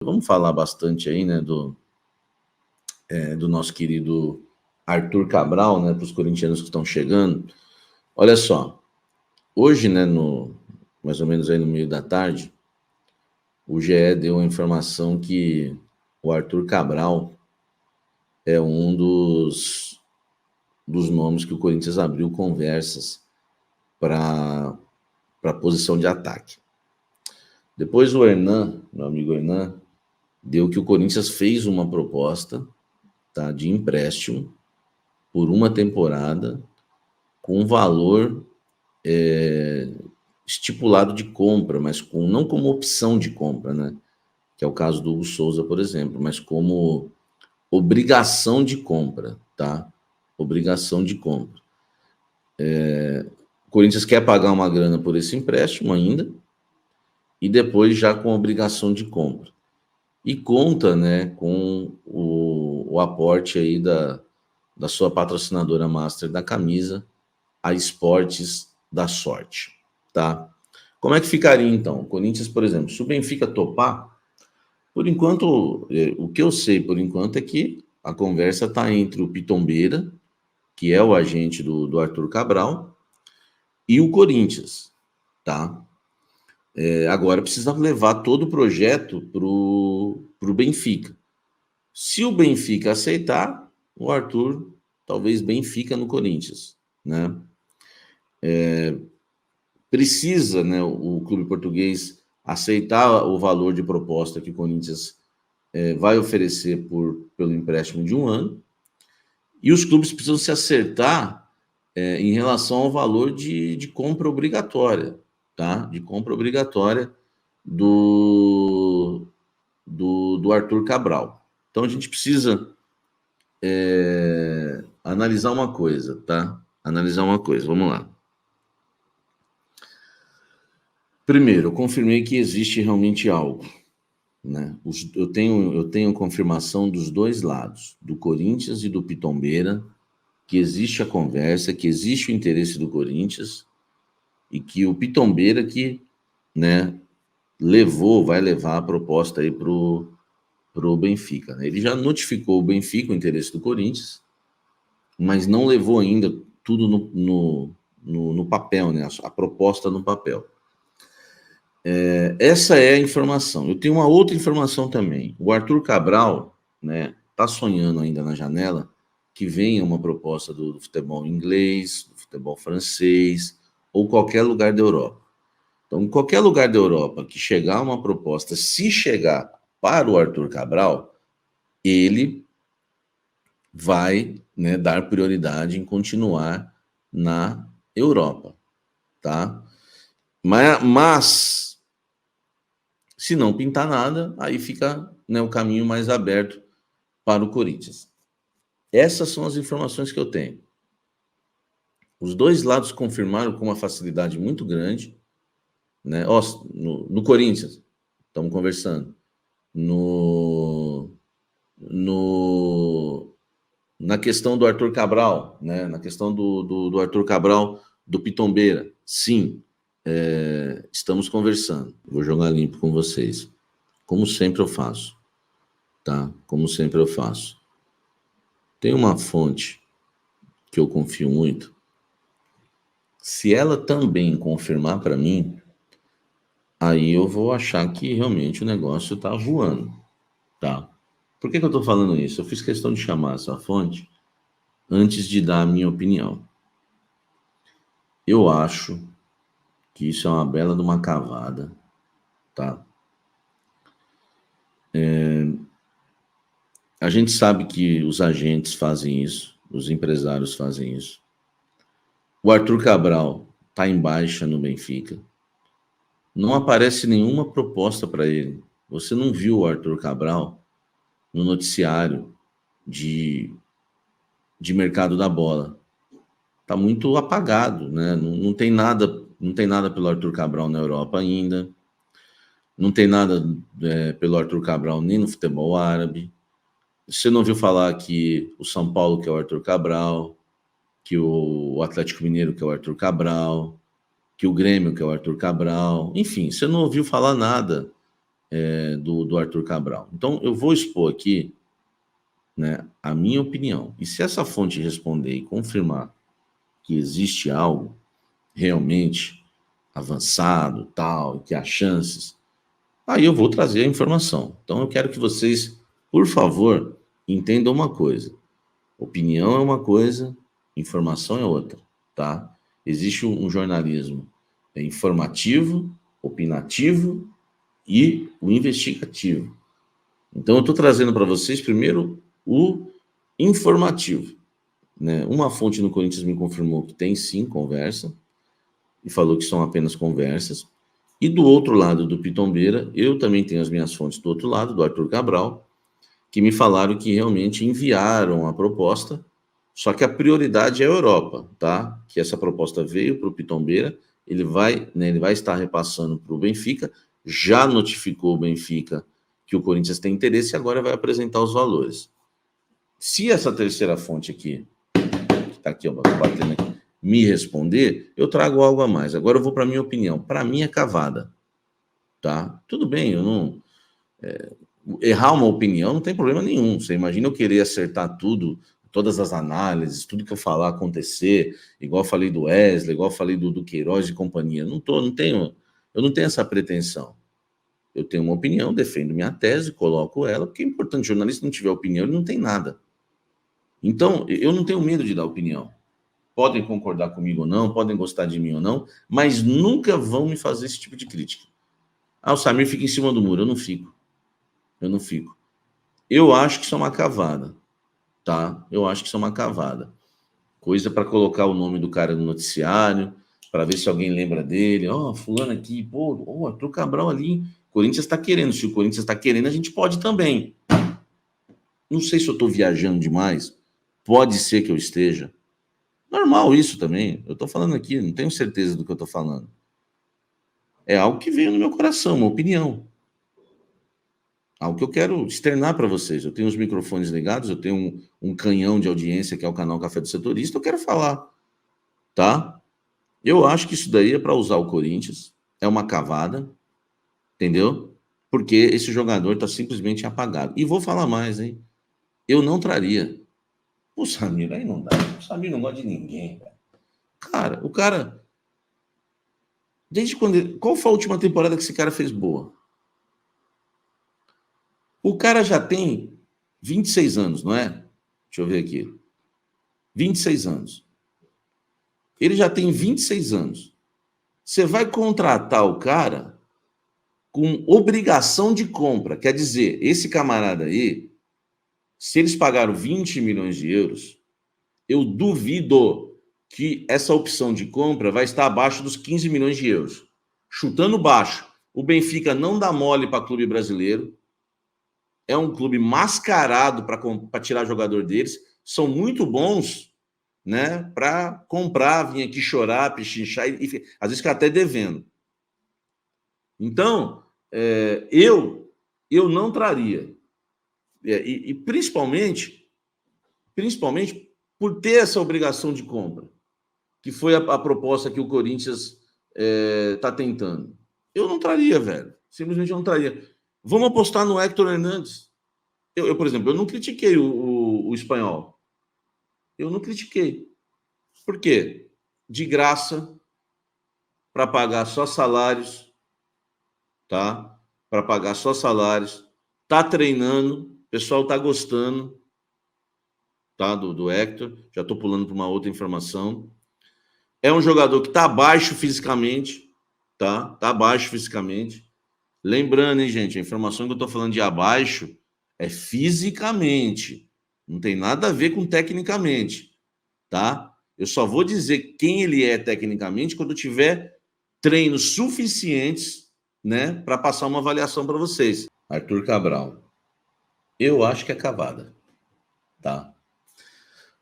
Vamos falar bastante aí, né, do nosso querido Arthur Cabral, né, para os corintianos que estão chegando. Olha só, hoje, né, mais ou menos aí no meio da tarde, o GE deu a informação que o Arthur Cabral é um dos nomes que o Corinthians abriu conversas para a posição de ataque. Depois o Hernan, meu amigo Hernan, deu que o Corinthians fez uma proposta, tá, de empréstimo por uma temporada com valor estipulado de compra, mas não como opção de compra, né? Que é o caso do Hugo Souza, por exemplo, mas como obrigação de compra, tá? Obrigação de compra. O Corinthians quer pagar uma grana por esse empréstimo ainda e depois já com obrigação de compra. E conta, né, com o aporte aí da sua patrocinadora master da camisa, a Esportes da Sorte, tá? Como é que ficaria então? O Corinthians, por exemplo, se o Benfica topar, por enquanto, o que eu sei por enquanto é que a conversa está entre o Pitombeira, que é o agente do Arthur Cabral, e o Corinthians, tá? Agora precisa levar todo o projeto pro Benfica. Se o Benfica aceitar, o Arthur talvez Benfica no Corinthians, né? Precisa, né, o clube português aceitar o valor de proposta que o Corinthians vai oferecer pelo empréstimo de um ano, e os clubes precisam se acertar em relação ao valor de compra obrigatória, tá? De compra obrigatória do Arthur Cabral. Então a gente precisa analisar uma coisa, tá? Analisar uma coisa, vamos lá. Primeiro, eu confirmei que existe realmente algo, né? Eu tenho confirmação dos dois lados, do Corinthians e do Pitombeira, que existe a conversa, que existe o interesse do Corinthians e que o Pitombeira que, né, vai levar a proposta aí pro Benfica. Ele já notificou o Benfica o interesse do Corinthians, mas não levou ainda tudo no papel, né? A proposta no papel. Essa é a informação. Eu tenho uma outra informação também. O Arthur Cabral, né, tá sonhando ainda na janela que venha uma proposta do futebol inglês, do futebol francês ou qualquer lugar da Europa. Então, em qualquer lugar da Europa que chegar uma proposta, se chegar para o Arthur Cabral, ele vai, né, dar prioridade em continuar na Europa, tá? Mas se não pintar nada, aí fica, né, o caminho mais aberto para o Corinthians. Essas são as informações que eu tenho. Os dois lados confirmaram com uma facilidade muito grande, né? No Corinthians, estamos conversando. Na questão do Arthur Cabral, né? Na questão do Arthur Cabral, do Pitombeira, sim, estamos conversando. Vou jogar limpo com vocês, como sempre eu faço, tá? Como sempre eu faço. Tem uma fonte que eu confio muito. Se ela também confirmar para mim, aí eu vou achar que realmente o negócio está voando, tá? Por que eu estou falando isso? Eu fiz questão de chamar essa fonte antes de dar a minha opinião. Eu acho que isso é uma bela de uma cavada, tá? A gente sabe que os agentes fazem isso, os empresários fazem isso. O Arthur Cabral está em baixa no Benfica. Não aparece nenhuma proposta para ele. Você não viu o Arthur Cabral no noticiário de mercado da bola. Está muito apagado, né? Não tem nada pelo Arthur Cabral na Europa ainda. Não tem nada pelo Arthur Cabral nem no futebol árabe. Você não ouviu falar que o São Paulo, que é o Arthur Cabral, que o Atlético Mineiro, que é o Arthur Cabral, que o Grêmio, que é o Arthur Cabral. Enfim, você não ouviu falar nada do Arthur Cabral. Então, eu vou expor aqui, né, a minha opinião. E se essa fonte responder e confirmar que existe algo realmente avançado, tal, que há chances, aí eu vou trazer a informação. Então, eu quero que vocês, por favor, entendam uma coisa. Opinião é uma coisa, informação é outra, tá? Existe um jornalismo informativo, opinativo e o investigativo. Então, eu estou trazendo para vocês, primeiro, o informativo, né? Uma fonte no Corinthians me confirmou que tem, sim, conversa, e falou que são apenas conversas. E do outro lado do Pitombeira, eu também tenho as minhas fontes do outro lado, do Arthur Cabral, que me falaram que realmente enviaram a proposta, só que a prioridade é a Europa, tá? Que essa proposta veio para o Pitombeira, ele vai estar repassando para o Benfica, já notificou o Benfica que o Corinthians tem interesse e agora vai apresentar os valores. Se essa terceira fonte aqui, que está aqui, ó, batendo aqui, me responder, eu trago algo a mais. Agora eu vou para a minha opinião. Para mim é cavada, tá? Tudo bem, eu não... errar uma opinião não tem problema nenhum. Você imagina eu querer acertar tudo, todas as análises, tudo que eu falar acontecer, igual eu falei do Wesley, igual eu falei do Queiroz e companhia. Eu não tenho essa pretensão. Eu tenho uma opinião, defendo minha tese, coloco ela, porque é importante, o jornalista não tiver opinião, ele não tem nada. Então, eu não tenho medo de dar opinião. Podem concordar comigo ou não, podem gostar de mim ou não, mas nunca vão me fazer esse tipo de crítica. Ah, o Samir fica em cima do muro. Eu não fico. Eu não fico. Eu acho que isso é uma cavada, tá? Eu acho que isso é uma cavada. Coisa para colocar o nome do cara no noticiário, para ver se alguém lembra dele. Ó, fulano aqui, pô, ó, Arthur Cabral ali. Corinthians está querendo. Se o Corinthians está querendo, a gente pode também. Não sei se eu estou viajando demais. Pode ser que eu esteja. Normal isso também. Eu estou falando aqui, não tenho certeza do que eu estou falando. É algo que veio no meu coração, uma opinião. Algo que eu quero externar para vocês. Eu tenho os microfones ligados, eu tenho um canhão de audiência que é o canal Café do Setorista, eu quero falar, tá? Eu acho que isso daí é para usar o Corinthians, é uma cavada, entendeu? Porque esse jogador está simplesmente apagado. E vou falar mais, hein? Eu não traria. O Samir aí não dá. O Samir não gosta de ninguém, velho. Cara, o cara. Desde quando. Qual foi a última temporada que esse cara fez boa? O cara já tem 26 anos, não é? Deixa eu ver aqui. 26 anos. Ele já tem 26 anos. Você vai contratar o cara com obrigação de compra. Quer dizer, esse camarada aí, se eles pagaram 20 milhões de euros, eu duvido que essa opção de compra vai estar abaixo dos 15 milhões de euros. Chutando baixo. O Benfica não dá mole para clube brasileiro. É um clube mascarado para tirar jogador deles. São muito bons, né, para comprar, vir aqui chorar, pechinchar, e às vezes ficar até devendo. Então, eu não traria. E principalmente por ter essa obrigação de compra, que foi a proposta que o Corinthians está tentando. Eu não traria, velho. Simplesmente não traria. Vamos apostar no Héctor Hernandes. Por exemplo, eu não critiquei o espanhol. Eu não critiquei. Por quê? De graça, para pagar só salários, tá? Para pagar só salários. Tá treinando, o pessoal tá gostando, tá? Do Héctor. Já tô pulando para uma outra informação. É um jogador que tá abaixo fisicamente, tá? Tá abaixo fisicamente. Lembrando, hein, gente, a informação que eu tô falando de abaixo é fisicamente. Não tem nada a ver com tecnicamente, tá? Eu só vou dizer quem ele é tecnicamente quando eu tiver treinos suficientes, né, para passar uma avaliação para vocês. Arthur Cabral. Eu acho que é cavada, tá?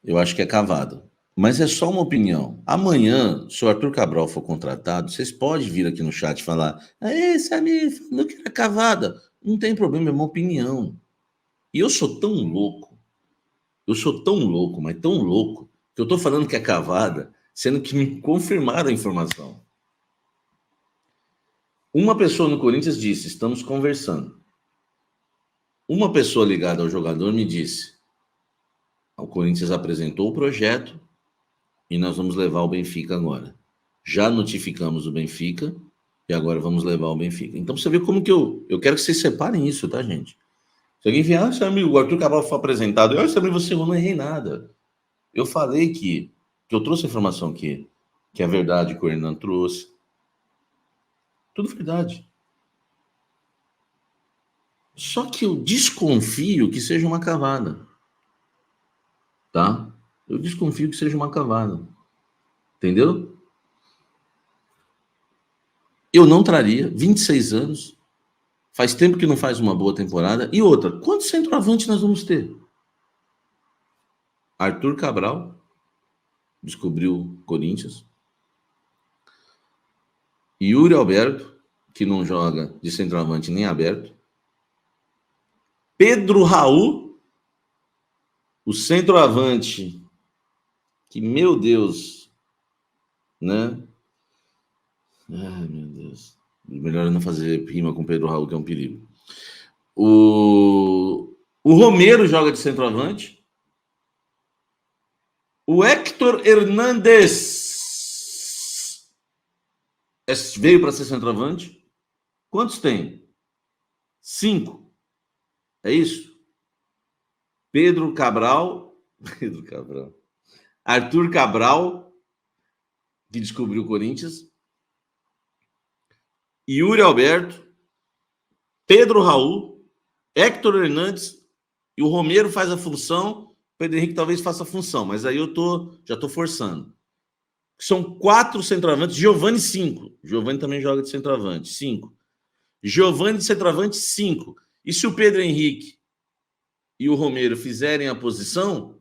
Eu acho que é cavada. Mas é só uma opinião. Amanhã, se o Arthur Cabral for contratado, vocês podem vir aqui no chat e falar: "Aê, Samir, falou que era cavada". Não tem problema, é uma opinião. E eu sou tão louco, mas tão louco, que eu tô falando que é cavada, sendo que me confirmaram a informação. Uma pessoa no Corinthians disse, estamos conversando. Uma pessoa ligada ao jogador me disse, o Corinthians apresentou o projeto e nós vamos levar o Benfica agora. Já notificamos o Benfica e agora vamos levar o Benfica. Então você vê como que eu quero que vocês separem isso, tá, gente? Se alguém vier, seu amigo, o Arthur Cabral foi apresentado, eu também você, eu não errei nada. Eu falei que eu trouxe a informação que é verdade que o Hernan trouxe. Tudo verdade. Só que eu desconfio que seja uma cavada. Tá? Eu desconfio que seja uma cavada. Entendeu? Eu não traria, 26 anos, faz tempo que não faz uma boa temporada. E outra, quantos centroavantes nós vamos ter? Arthur Cabral, descobriu Corinthians. Yuri Alberto, que não joga de centroavante nem aberto. Pedro Raul, o centroavante, que, meu Deus, né? Ai, meu Deus. Melhor não fazer rima com Pedro Raul, que é um perigo. O Romero joga de centroavante. O Héctor Hernández veio para ser centroavante. Quantos tem? 5. É isso? Pedro Cabral. Arthur Cabral, que descobriu o Corinthians. Yuri Alberto. Pedro Raul. Héctor Hernández. E o Romero faz a função. O Pedro Henrique talvez faça a função, mas aí já estou forçando. São 4 centroavantes. Giovani, 5. Giovani também joga de centroavante. 5. Giovani de centroavante, 5. E se o Pedro Henrique e o Romero fizerem a posição,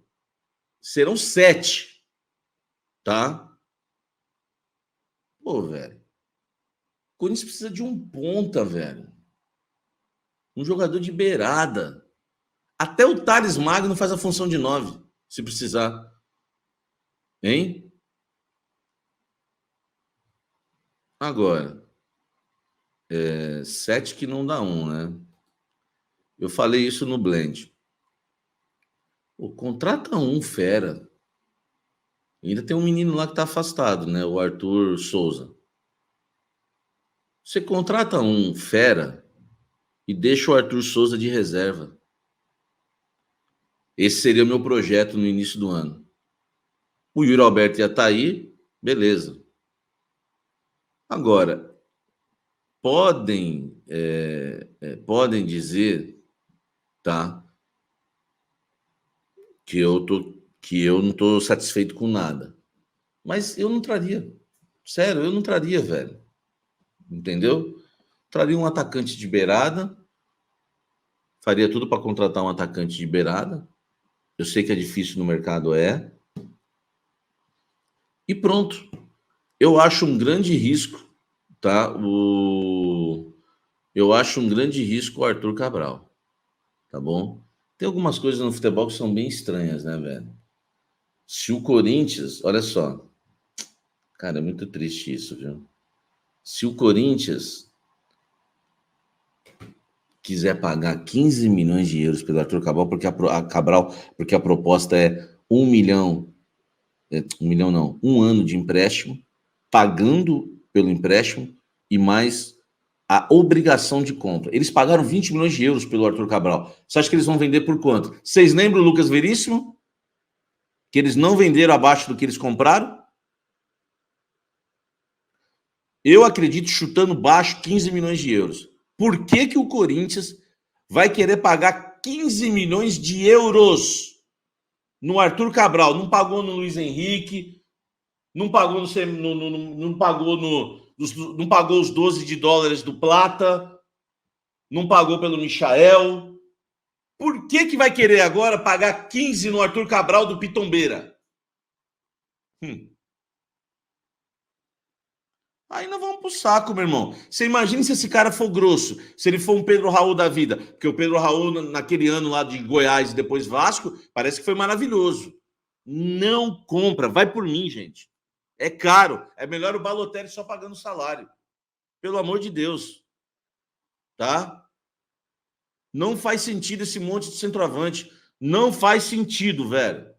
serão 7. Tá? Pô, velho. O Corinthians precisa de um ponta, velho. Um jogador de beirada. Até o Thales Magno faz a função de 9, se precisar. Hein? Agora, 7 que não dá 1, né? Eu falei isso no Blend. Pô, contrata um fera. Ainda tem um menino lá que tá afastado, né? O Arthur Souza. Você contrata um fera e deixa o Arthur Souza de reserva. Esse seria o meu projeto no início do ano. O Yuri Alberto ia estar aí, beleza. Agora, podem dizer, tá, que eu não estou satisfeito com nada. Mas eu não traria. Sério, eu não traria, velho. Entendeu? Traria um atacante de beirada. Faria tudo para contratar um atacante de beirada. Eu sei que é difícil no mercado, E pronto. Eu acho um grande risco, tá? Eu acho um grande risco o Arthur Cabral. Tá bom? Tem algumas coisas no futebol que são bem estranhas, né, velho? Se o Corinthians... Olha só. Cara, é muito triste isso, viu? Se o Corinthians quiser pagar 15 milhões de euros pelo Arthur Cabral, porque a proposta é 1 milhão... 1 milhão não, 1 ano de empréstimo, pagando pelo empréstimo e mais a obrigação de compra. Eles pagaram 20 milhões de euros pelo Arthur Cabral. Você acha que eles vão vender por quanto? Vocês lembram o Lucas Veríssimo? Que eles não venderam abaixo do que eles compraram? Eu acredito, chutando baixo, 15 milhões de euros. Por que o Corinthians vai querer pagar 15 milhões de euros no Arthur Cabral? Não pagou no Luiz Henrique, não pagou não pagou os 12 de dólares do Plata, não pagou pelo Michael. Por que vai querer agora pagar 15 no Arthur Cabral do Pitombeira? Aí nós vamos pro saco, meu irmão. Você imagina se esse cara for grosso, se ele for um Pedro Raul da vida, porque o Pedro Raul, naquele ano lá de Goiás e depois Vasco, parece que foi maravilhoso. Não compra, vai por mim, gente. É caro, é melhor o Balotelli só pagando salário. Pelo amor de Deus. Tá? Não faz sentido esse monte de centroavante. Não faz sentido, velho.